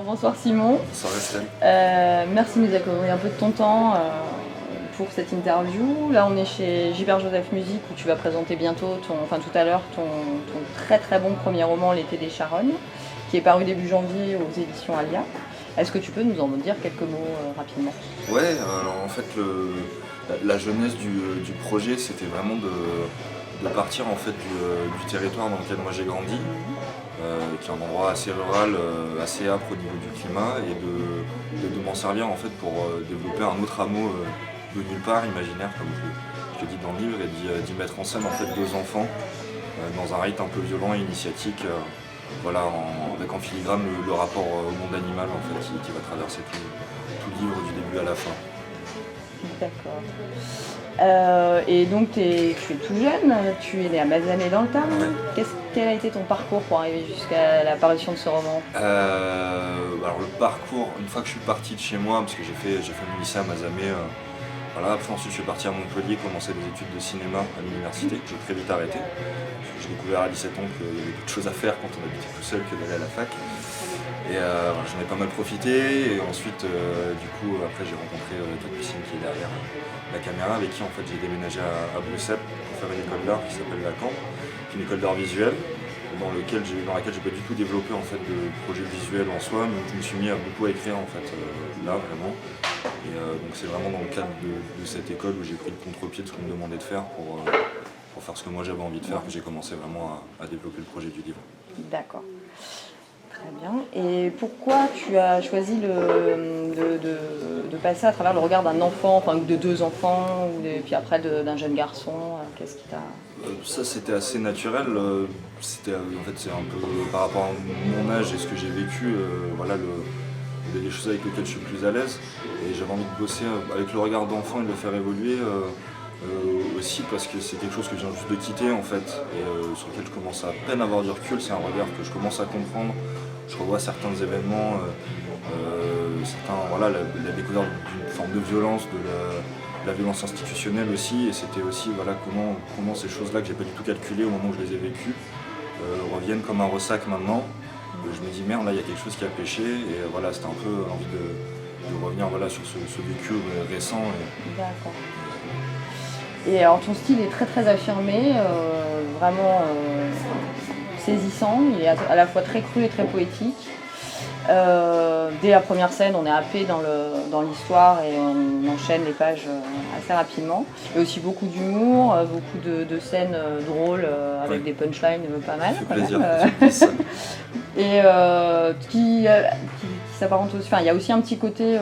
Bonsoir Simon. Bonsoir Estelle. Merci de nous accorder un peu de ton temps pour cette interview. Là on est chez Gilbert Joseph Musique où tu vas présenter bientôt, tout à l'heure, ton très très bon premier roman L'été des Charognes, qui est paru début janvier aux éditions Alia. Est-ce que tu peux nous en dire quelques mots rapidement? Ouais, alors en fait la jeunesse du projet c'était vraiment de partir en fait du territoire dans lequel moi j'ai grandi, qui est un endroit assez rural, assez âpre au niveau du climat, et de m'en servir en fait pour développer un autre hameau de nulle part, imaginaire comme je le dis dans le livre, et d'y mettre en scène en fait deux enfants dans un rythme un peu violent et initiatique, avec en filigrane le rapport au monde animal en fait, qui va traverser tout le livre du début à la fin. D'accord. Et donc tu es tout jeune, tu es né à Mazamet dans le Tarn. Ouais. Quel a été ton parcours pour arriver jusqu'à l'apparition de ce roman? Alors le parcours, une fois que je suis parti de chez moi, parce que j'ai fait mon lycée à Mazamet, après ensuite je suis parti à Montpellier commencer des études de cinéma à l'université, que j'ai très vite arrêté. J'ai découvert à 17 ans qu'il y avait beaucoup de choses à faire quand on habitait tout seul que d'aller à la fac. Et j'en ai pas mal profité, et ensuite après j'ai rencontré Capucine qui est derrière la caméra, avec qui en fait j'ai déménagé à Bruxelles pour faire une école d'art qui s'appelle la Camp, qui est une école d'art visuel dans laquelle j'ai pas du tout développé en fait de projet visuel en soi, mais je me suis mis à beaucoup écrire en fait là vraiment. Et donc c'est vraiment dans le cadre de cette école où j'ai pris le contre-pied de ce qu'on me demandait de faire pour faire ce que moi j'avais envie de faire, que j'ai commencé vraiment à développer le projet du livre. D'accord. Très bien. Et pourquoi tu as choisi de passer à travers le regard d'un enfant, ou de deux enfants, puis après d'un jeune garçon? Qu'est-ce qui t'a... Ça c'était assez naturel, c'est un peu par rapport à mon âge et ce que j'ai vécu, il y a des choses avec lesquelles je suis plus à l'aise, et j'avais envie de bosser avec le regard d'enfant et de le faire évoluer aussi, parce que c'est quelque chose que je viens juste de quitter en fait, et sur lequel je commence à peine avoir du recul. C'est un regard que je commence à comprendre. Je revois certains événements, la découverte d'une forme de violence, de la violence institutionnelle aussi, et c'était aussi comment ces choses-là que j'ai pas du tout calculées au moment où je les ai vécues reviennent comme un ressac maintenant. Je me dis merde, là il y a quelque chose qui a péché, et c'était un peu envie de revenir sur ce vécu récent. D'accord. Et alors ton style est très très affirmé, vraiment saisissant, il est à la fois très cru et très poétique. Dès la première scène, on est happé dans l'histoire et on enchaîne les pages assez rapidement. Il y a aussi beaucoup d'humour, beaucoup de scènes drôles avec des punchlines pas mal. Ça fait plaisir. Et qui s'apparente aussi. Enfin, il y a aussi un petit côté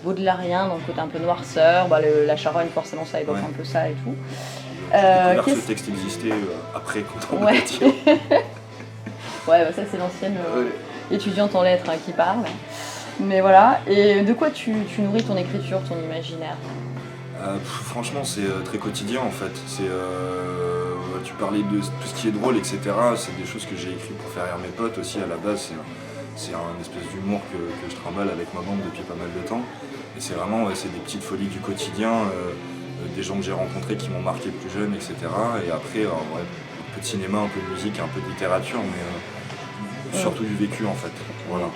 baudelairien, donc côté un peu noirceur. La charogne, forcément, ça évoque un peu ça et tout. J'ai découvert que ce texte existait après quand on l'a tiré. Ça c'est l'ancienne étudiante en lettres qui parle. Mais voilà. Et de quoi tu nourris ton écriture, ton imaginaire? Franchement, c'est très quotidien en fait. Tu parlais de tout ce qui est drôle, etc. C'est des choses que j'ai écrites pour faire rire mes potes aussi. À la base, c'est un espèce d'humour que je trimballe avec ma bande depuis pas mal de temps. Et c'est vraiment c'est des petites folies du quotidien, des gens que j'ai rencontrés qui m'ont marqué plus jeune, etc. Et après, un peu de cinéma, un peu de musique, un peu de littérature, mais surtout du vécu en fait. Voilà.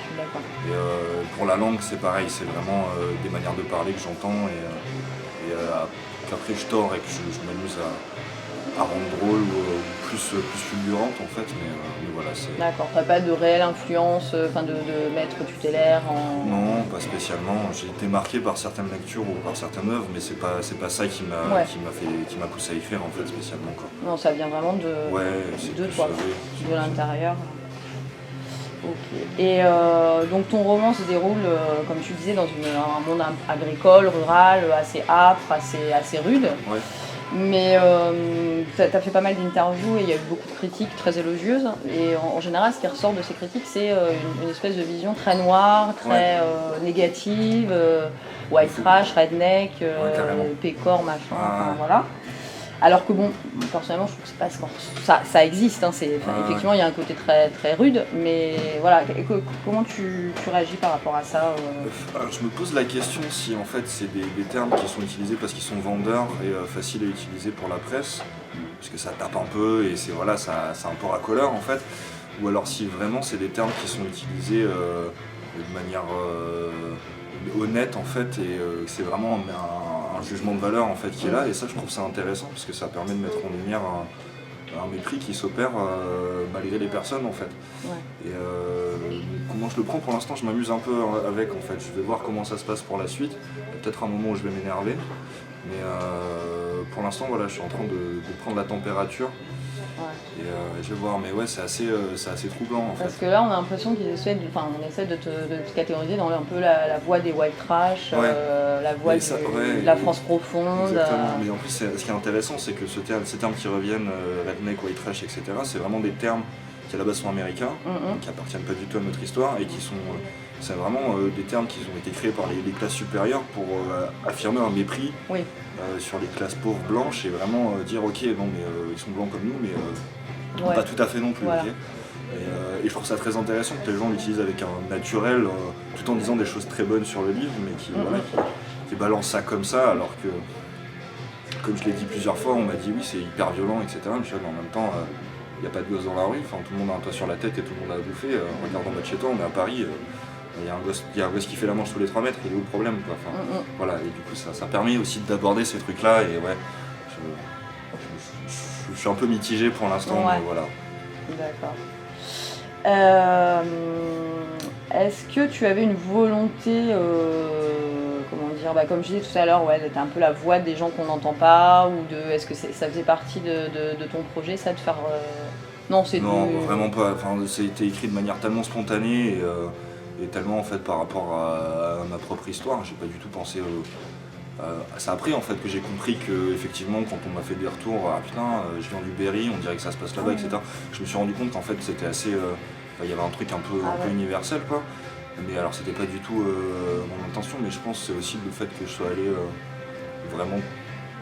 Et pour la langue, c'est pareil, c'est vraiment des manières de parler que j'entends, et qu'après je tords et que je m'amuse à rendre drôle ou plus fulgurante en fait, mais voilà. D'accord, t'as pas de réelle influence, de maître tutélaire Non, pas spécialement. J'ai été marqué par certaines lectures ou par certaines œuvres, mais c'est pas ça qui m'a poussé à écrire en fait spécialement quoi. Non, ça vient vraiment de toi, de l'intérieur. Ok. Et donc ton roman se déroule, comme tu disais, dans un monde agricole, rural, assez âpre, assez rude. Ouais. Mais tu as fait pas mal d'interviews et il y a eu beaucoup de critiques très élogieuses. Et en général, ce qui ressort de ces critiques, c'est une espèce de vision très noire, très négative, white trash, redneck, pécor, machin, voilà. Alors que bon, personnellement, je trouve que c'est pas ça existe, hein, effectivement il y a un côté très, très rude, mais voilà, comment tu réagis par rapport à ça Je me pose la question si en fait c'est des termes qui sont utilisés parce qu'ils sont vendeurs et faciles à utiliser pour la presse, parce que ça tape un peu et c'est un peu racoleur en fait, ou alors si vraiment c'est des termes qui sont utilisés de manière honnête en fait, et c'est vraiment un jugement de valeur en fait qui est là, et ça je trouve ça intéressant parce que ça permet de mettre en lumière un mépris qui s'opère malgré les personnes en fait. Ouais. Et comment je le prends pour l'instant, je m'amuse un peu avec en fait, je vais voir comment ça se passe pour la suite, peut-être un moment où je vais m'énerver, mais pour l'instant voilà, je suis en train de prendre la température. Ouais. Et je vais voir, mais ouais, c'est assez troublant en fait. Parce que là, on a l'impression qu'ils essaient on essaie de te catégoriser dans un peu la voie des white trash, la voie de la France profonde. Exactement. Mais en plus, ce qui est intéressant, c'est que ces termes qui reviennent, redneck, white trash, etc., c'est vraiment des termes qui à la base sont américains, qui appartiennent pas du tout à notre histoire, et qui sont, c'est vraiment des termes qui ont été créés par les classes supérieures pour affirmer un mépris. Oui. Sur les classes pauvres blanches, et vraiment dire ok, non mais ils sont blancs comme nous, mais pas tout à fait non plus. Voilà. Okay, et je trouve ça très intéressant que les gens l'utilisent avec un naturel, tout en disant des choses très bonnes sur le livre, mais qui balancent ça comme ça, alors que, comme je l'ai dit plusieurs fois, on m'a dit oui c'est hyper violent, etc. Mais je dis, en même temps, il n'y a pas de gosse dans la rue, enfin, tout le monde a un toit sur la tête et tout le monde a à bouffer. Regarde en bas de chez toi, on est à Paris. Il y a un gosse qui fait la manche tous les 3 mètres, il est où le problème quoi. Enfin, voilà, et du coup ça permet aussi d'aborder ces trucs là, et ouais, je suis un peu mitigé pour l'instant, mais voilà. D'accord. Est-ce que tu avais une volonté, comment dire, comme je disais tout à l'heure, d'être un peu la voix des gens qu'on n'entend pas, ou est-ce que ça faisait partie de ton projet, ça, de faire... Non, vraiment pas, enfin, c'était écrit de manière tellement spontanée, et tellement en fait par rapport à ma propre histoire, j'ai pas du tout pensé c'est après en fait que j'ai compris que effectivement quand on m'a fait des retours, putain je viens du Berry, on dirait que ça se passe là-bas, etc. Je me suis rendu compte qu'en fait c'était assez, il y avait un truc un peu universel quoi. Mais alors c'était pas du tout mon intention, mais je pense que c'est aussi le fait que je sois allé vraiment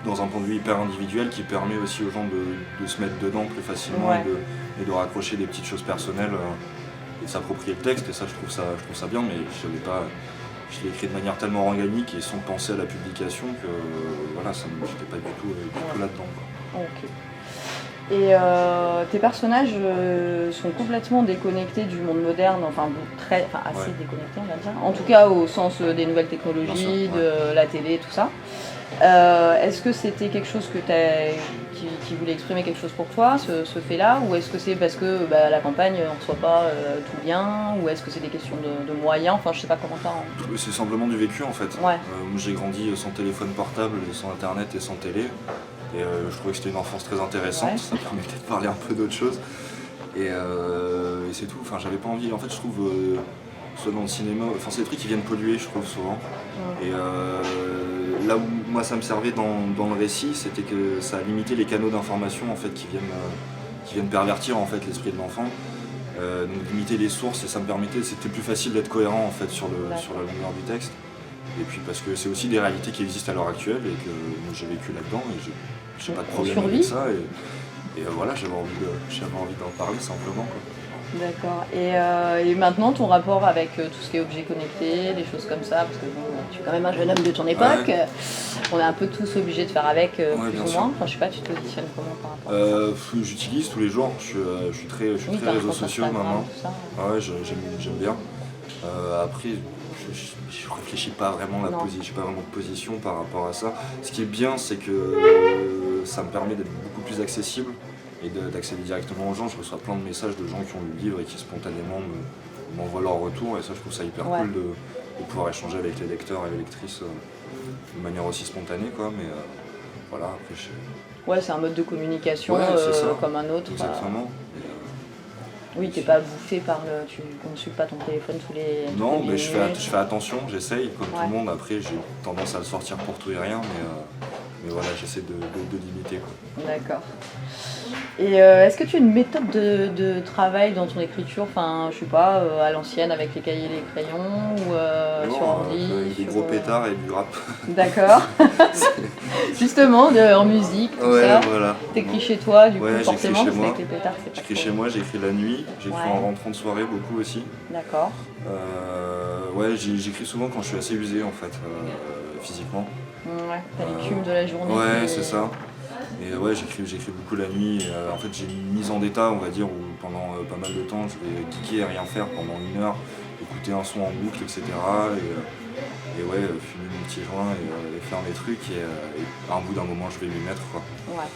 dans un point de vue hyper individuel qui permet aussi aux gens de se mettre dedans plus facilement, et de raccrocher des petites choses personnelles. Et de s'approprier le texte, et ça je trouve ça bien, mais je l'ai écrit de manière tellement organique et sans penser à la publication que voilà, j'étais pas du tout là-dedans. Ok. Et tes personnages sont complètement déconnectés du monde moderne, assez déconnectés on va dire, en tout cas au sens des nouvelles technologies, de la télé, tout ça. Est-ce que c'était quelque chose qui voulait exprimer quelque chose pour toi, ce fait-là, ou est-ce que c'est parce que la campagne on ne reçoit pas tout bien, ou est-ce que c'est des questions de moyens, enfin je sais pas comment ça... C'est simplement du vécu en fait. Ouais. J'ai grandi sans téléphone portable, sans internet et sans télé, et je trouvais que c'était une enfance très intéressante, ça permettait de parler un peu d'autre chose, et c'est tout, enfin j'avais pas envie, en fait je trouve, soit dans le cinéma, enfin c'est des trucs qui viennent polluer je trouve souvent, et là où moi ça me servait dans le récit, c'était que ça limitait les canaux d'information en fait qui viennent pervertir en fait l'esprit de l'enfant, donc limiter les sources, et ça me permettait, c'était plus facile d'être cohérent en fait sur la longueur du texte, et puis parce que c'est aussi des réalités qui existent à l'heure actuelle et que moi, j'ai vécu là-dedans et j'ai pas de problème avec ça, et voilà, j'avais envie d'en parler simplement quoi. D'accord. Et maintenant, ton rapport avec tout ce qui est objets connectés, des choses comme ça, parce que tu es quand même un jeune homme de ton époque, on est un peu tous obligés de faire avec, plus ou moins. Enfin, je sais pas, tu te positionnes comment par rapport à ça? J'utilise tous les jours, je suis très réseaux sociaux maintenant. Ouais, j'aime bien. Après, je réfléchis pas vraiment j'ai pas vraiment de position par rapport à ça. Ce qui est bien, c'est que ça me permet d'être beaucoup plus accessible et d'accéder directement aux gens. Je reçois plein de messages de gens qui ont lu le livre et qui spontanément m'envoient leur retour, et ça je trouve ça hyper cool de pouvoir échanger avec les lecteurs et les lectrices de manière aussi spontanée quoi, mais voilà, après c'est un mode de communication comme un autre. Exactement. Oui, t'es pas bouffé tu consultes pas ton téléphone tous les Non, mais je minutes. fais attention, j'essaye, comme tout le monde. Après, j'ai tendance à le sortir pour tout et rien, mais voilà, j'essaie de limiter quoi. D'accord. Et est-ce que tu as une méthode de travail dans ton écriture, enfin je sais pas, à l'ancienne avec les cahiers et les crayons, ou sur ordi, avec des gros pétards et du rap. D'accord. Justement, en musique, tout ça. Voilà. T'écris chez toi, du coup, J'écris forcément, chez parce moi. qu'avec les pétards, c'est pas J'écris chez moi, j'écris la nuit, j'écris en rentrant de soirée beaucoup aussi. D'accord. J'écris souvent quand je suis assez usé en fait, physiquement. Ouais, t'as l'écume de la journée. Ouais, c'est ça. Et j'écris beaucoup la nuit. En fait, j'ai une mise en d'état, on va dire, où pendant pas mal de temps, je vais geeker et rien faire pendant 1 heure. écouter un son en boucle, etc. Et ouais, fumer mon petit joint et faire mes trucs et à un bout d'un moment je vais m'y mettre quoi. Ouais.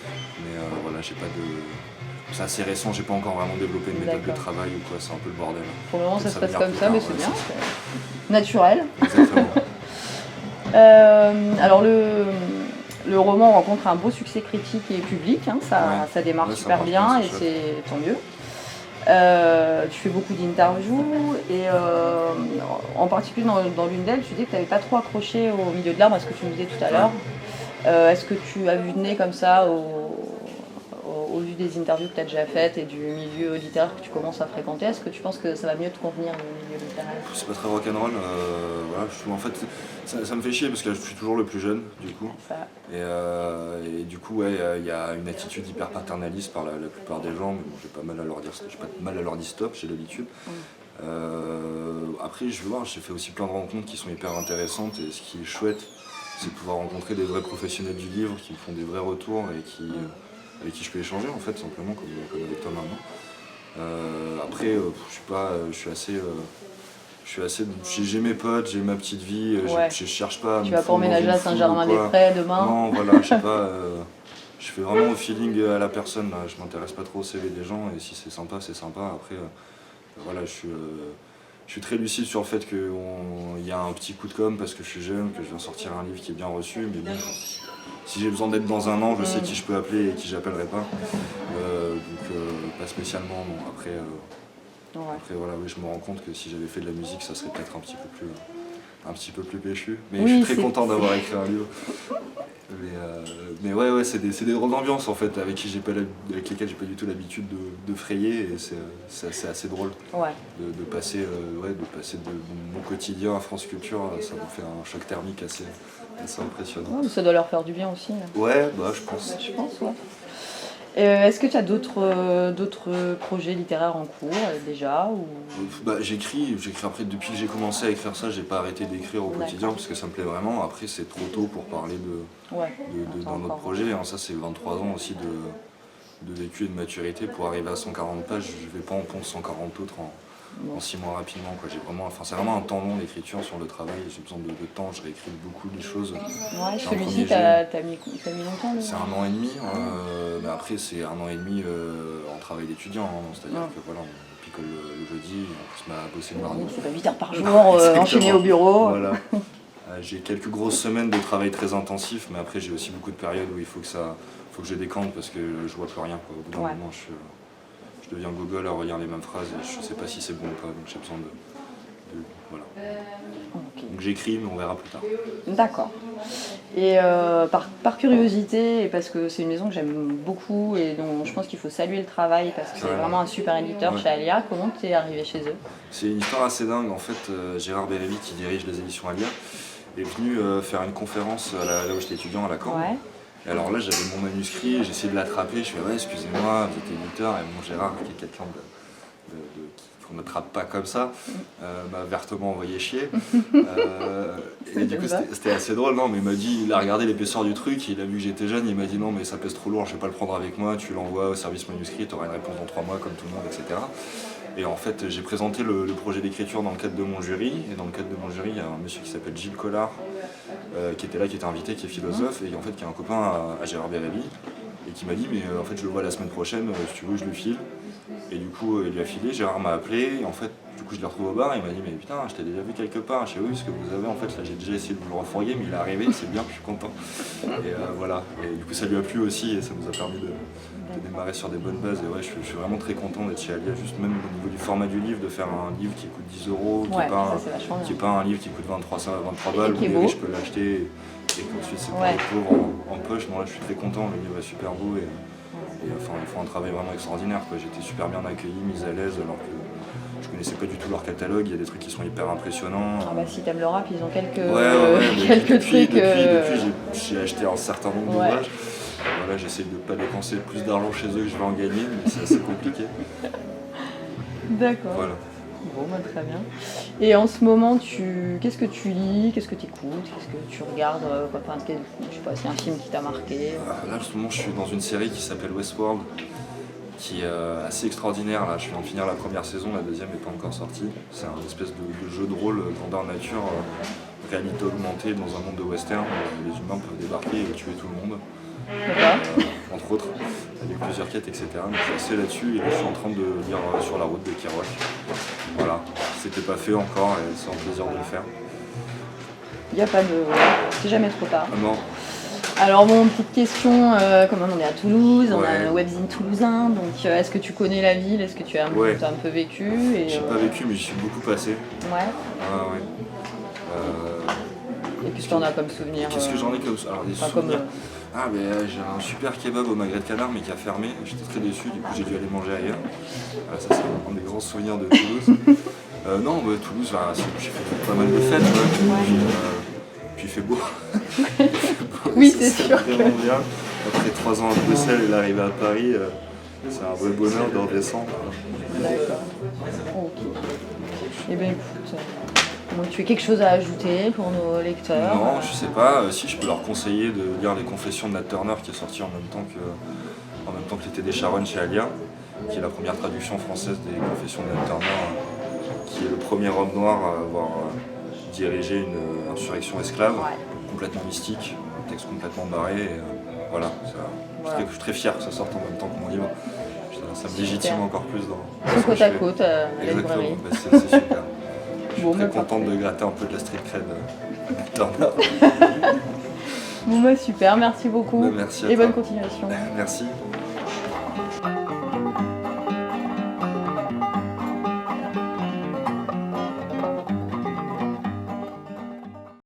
Mais voilà, j'ai pas de. C'est assez récent, j'ai pas encore vraiment développé une méthode de D'accord. travail ou quoi, c'est un peu le bordel. Pour le moment, ça Ça se va passe venir comme plus ça, tard, mais ouais, c'est bien, c'est ça. c'est naturel. Exactement. Alors le roman rencontre un beau succès critique et public, hein, Ouais. ça démarre Ouais, ça super marche bien bien, et c'est c'est tant mieux. Tu fais beaucoup d'interviews et en particulier dans l'une d'elles, tu dis que tu n'avais pas trop accroché au milieu de l'art, parce que tu me disais tout à l'heure. Est-ce que tu as vu de nez comme ça au vu des interviews que tu as déjà faites et du milieu littéraire que tu commences à fréquenter, est-ce que tu penses que ça va mieux te convenir le milieu littéraire? C'est pas très rock'n'roll, voilà, je trouve en fait ça me fait chier parce que je suis toujours le plus jeune du coup. Ça, Et du coup ouais, il y a une attitude hyper paternaliste par la plupart des gens, mais bon, j'ai pas de mal à leur dire stop, j'ai l'habitude. Après je vais voir, j'ai fait aussi plein de rencontres qui sont hyper intéressantes et ce qui est chouette, c'est de pouvoir rencontrer des vrais professionnels du livre qui me font des vrais retours et avec qui je peux échanger en fait simplement comme avec toi maintenant. Après j'ai mes potes, j'ai ma petite vie, ouais. je cherche pas à Tu me vas pas fondre dans emménager une à foule ou Saint-Germain-des-Prés demain? non, voilà, je sais pas. Je fais vraiment au feeling à la personne. Là. Je m'intéresse pas trop au CV des gens et si c'est sympa, c'est sympa. Après, voilà, je suis très lucide sur le fait qu'il y a un petit coup de com' parce que je suis jeune, que je viens sortir un livre qui est bien reçu. Mais bon, si j'ai besoin d'être dans un an, je sais qui je peux appeler et qui j'appellerai pas. Pas spécialement. Non. Après voilà, oui, je me rends compte que si j'avais fait de la musique, ça serait peut-être un petit peu plus péchu. Mais oui, je suis très content d'avoir écrit un livre. Mais ouais, c'est des drôles d'ambiance en fait avec lesquels j'ai pas du tout l'habitude de frayer et c'est assez drôle ouais. de passer de mon quotidien à France Culture, ça me fait un choc thermique assez impressionnant. Ouais, mais ça doit leur faire du bien aussi. Ouais, bah je pense. Je pense, ouais. Est-ce que tu as d'autres projets littéraires en cours déjà ou... Bah, j'écris après, depuis que j'ai commencé à écrire ça, j'ai pas arrêté d'écrire au quotidien parce que ça me plaît vraiment. Après, c'est trop tôt pour parler d'un autre projet. Hein. Ça, c'est 23 ans aussi de vécu et de maturité. Pour arriver à 140 pages, je vais pas en pondre 140 autres en 6 mois rapidement. Quoi. C'est vraiment un temps long d'écriture sur le travail. J'ai besoin de temps, je réécris beaucoup les choses. Ouais, celui-ci, t'as mis longtemps C'est 1 an et demi. Mais après, c'est 1 an et demi en travail d'étudiant. Hein. C'est-à-dire que voilà, on picole le jeudi, on se met à bosser le mardi. C'est pas 8 heures par jour enchaîné au bureau. Voilà. J'ai quelques grosses semaines de travail très intensif, mais après j'ai aussi beaucoup de périodes où il faut que je décante parce que je vois plus rien. Quoi. Au bout d'un moment, je deviens gogol à relire les mêmes phrases et je sais pas si c'est bon ou pas, donc j'ai besoin de voilà. Okay. Donc j'écris, mais on verra plus tard. D'accord. Et par curiosité, et parce que c'est une maison que j'aime beaucoup et dont je pense qu'il faut saluer le travail parce que c'est vraiment un super éditeur chez Alia, comment tu es arrivé chez eux? C'est une histoire assez dingue. En fait, Gérard Bérévi, qui dirige les éditions Alia, est venu faire une conférence là où j'étais étudiant à la Caen. Ouais. Et alors là, j'avais mon manuscrit, j'ai essayé de l'attraper, je fais ouais, excusez-moi, vous êtes éditeur, et mon Gérard, qui est quelqu'un qu'on n'attrape pas comme ça, m'a vertement envoyé chier. Et du coup, c'était assez drôle, non, mais il a regardé l'épaisseur du truc, il a vu que j'étais jeune, il m'a dit non, mais ça pèse trop lourd, je vais pas le prendre avec moi, tu l'envoies au service manuscrit, tu auras une réponse dans 3 mois comme tout le monde, etc. Et en fait, j'ai présenté le projet d'écriture dans le cadre de mon jury. Et dans le cadre de mon jury, il y a un monsieur qui s'appelle Gilles Collard, qui était là, qui était invité, qui est philosophe, et en fait, qui est un copain à Gérard Bérévi, et qui m'a dit, mais en fait, je le vois la semaine prochaine, si tu veux, je le file. Et du coup, il lui a filé, Gérard m'a appelé, et en fait, du coup, je l'ai retrouvé au bar, et il m'a dit, mais putain, je t'ai déjà vu quelque part. Je sais, oui, ce que vous avez, en fait, là, j'ai déjà essayé de vous le refourguer, mais il est arrivé, c'est bien, je suis content. Et voilà. Et du coup, ça lui a plu aussi, et ça nous a permis de démarrer sur des bonnes bases. Et ouais, je suis vraiment très content d'être chez Alia, juste même au niveau du format du livre, de faire un livre qui coûte 10 €, qui n'est pas un livre qui coûte 23 balles, où je peux l'acheter et qu'ensuite c'est pour les pauvres en poche. Non, là, je suis très content, le livre est super beau et enfin, ils font un travail vraiment extraordinaire. J'étais super bien accueilli, mis à l'aise, alors que je connaissais pas du tout leur catalogue. Il y a des trucs qui sont hyper impressionnants. Ah bah si t'aimes le rap, ils ont quelques trucs. Depuis, j'ai acheté un certain nombre d'ouvrages. Voilà, j'essaie de ne pas dépenser plus d'argent chez eux que je vais en gagner, mais c'est assez compliqué. D'accord. Voilà. Bon, bah, très bien. Et en ce moment, qu'est-ce que tu lis, qu'est-ce que tu écoutes, qu'est-ce que tu regardes, je sais pas, c'est un film qui t'a marqué. Là, en ce moment, je suis dans une série qui s'appelle Westworld, qui est assez extraordinaire. Là, je viens de finir la première saison, la deuxième n'est pas encore sortie. C'est un espèce de jeu de rôle grandeur nature, réalité augmentée dans un monde de western où les humains peuvent débarquer et tuer tout le monde. D'accord. Entre autres, avec plusieurs quêtes, etc. Donc je suis assez là-dessus et là je suis en train de lire Sur la route de Kerouac. Voilà, c'était pas fait encore et c'est un plaisir de le faire. Il n'y a pas de... C'est jamais trop tard. Ah non. Alors bon, petite question, comme on est à Toulouse, on a Ouais. un webzine toulousain, donc est-ce que tu connais la ville? Est-ce que tu as Ouais. t'as un peu vécu et, J'ai pas vécu mais j'y suis beaucoup passé. Ouais. Ah ouais. Et qu'est-ce que tu en as comme souvenir? Qu'est-ce que j'en ai comme... Alors des Enfin, comme, souvenirs. Ah mais j'ai un super kebab au magret de canard mais qui a fermé. J'étais très déçu, du coup j'ai dû aller manger ailleurs. Voilà, ça c'est un des grands souvenirs de Toulouse. Non, Toulouse, j'ai fait pas mal de fêtes. Puis il fait beau. Oui, Ça, c'est sûr vraiment bien. Après 3 ans à Bruxelles et l'arrivée à Paris, c'est un vrai bonheur de redescendre. D'accord. Ok. Eh bien écoute, tu as quelque chose à ajouter pour nos lecteurs? Non, je sais pas. Si je peux leur conseiller de lire Les Confessions de Nat Turner qui est sorti en même temps que L'été des Charonnes chez Alia, qui est la première traduction française des Confessions de Nat Turner, qui est le premier homme noir à avoir dirigé une insurrection esclave, complètement mystique, un texte complètement barré. Et, voilà, je suis très fier que ça sorte en même temps que mon livre. Ça me légitime encore plus dans C'est côte à côte à la Exactement, librairie. c'est super. Je suis Bon, très bah, contente parfait. de gratter un peu de la street cred Turner. Bon bah super, merci beaucoup Merci à et toi. bonne continuation. Merci.